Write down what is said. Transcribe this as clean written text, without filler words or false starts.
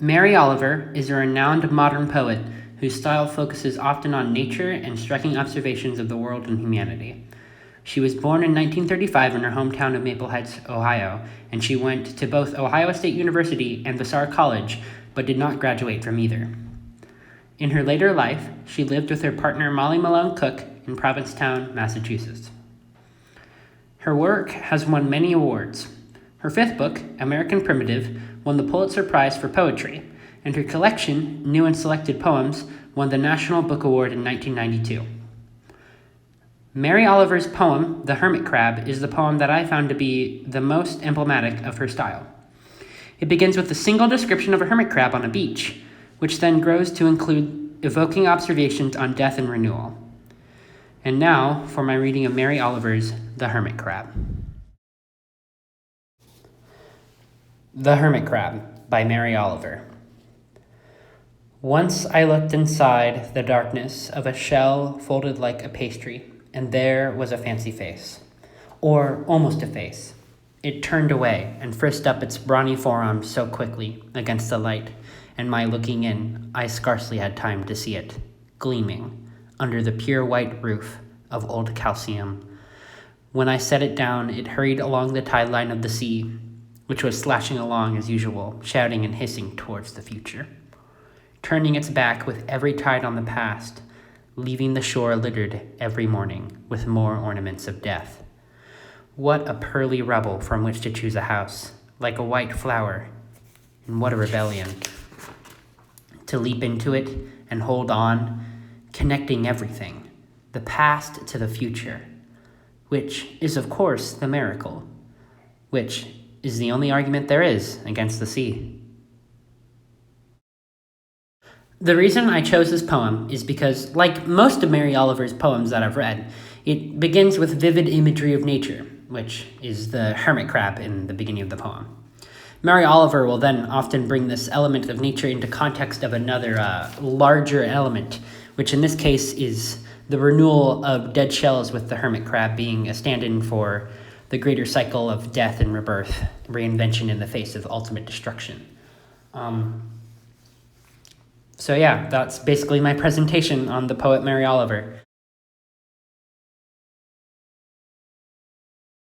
Mary Oliver is a renowned modern poet whose style focuses often on nature and striking observations of the world and humanity. She was born in 1935 in her hometown of Maple Heights, Ohio, and she went to both Ohio State University and Vassar College, but did not graduate from either. In her later life, she lived with her partner Molly Malone Cook in Provincetown, Massachusetts. Her work has won many awards. Her fifth book, American Primitive, won the Pulitzer Prize for Poetry, and her collection, New and Selected Poems, won the National Book Award in 1992. Mary Oliver's poem, The Hermit Crab, is the poem that I found to be the most emblematic of her style. It begins with a single description of a hermit crab on a beach, which then grows to include evoking observations on death and renewal. And now for my reading of Mary Oliver's The Hermit Crab. The Hermit Crab by Mary Oliver. Once I looked inside the darkness of a shell folded like a pastry, and there was a fancy face, or almost a face. It turned away and frisked up its brawny forearms so quickly against the light, and my looking in, I scarcely had time to see it, gleaming under the pure white roof of old calcium. When I set it down, it hurried along the tide line of the sea, which was slashing along as usual, shouting and hissing towards the future, turning its back with every tide on the past, leaving the shore littered every morning with more ornaments of death. What a pearly rubble from which to choose a house, like a white flower, and what a rebellion. To leap into it and hold on, connecting everything, the past to the future, which is of course the miracle, which is the only argument there is against the sea. The reason I chose this poem is because, like most of Mary Oliver's poems that I've read, it begins with vivid imagery of nature, which is the hermit crab in the beginning of the poem. Mary Oliver will then often bring this element of nature into context of another larger element, which in this case is the renewal of dead shells, with the hermit crab being a stand-in for the greater cycle of death and rebirth, reinvention in the face of ultimate destruction. So yeah, that's basically my presentation on the poet Mary Oliver.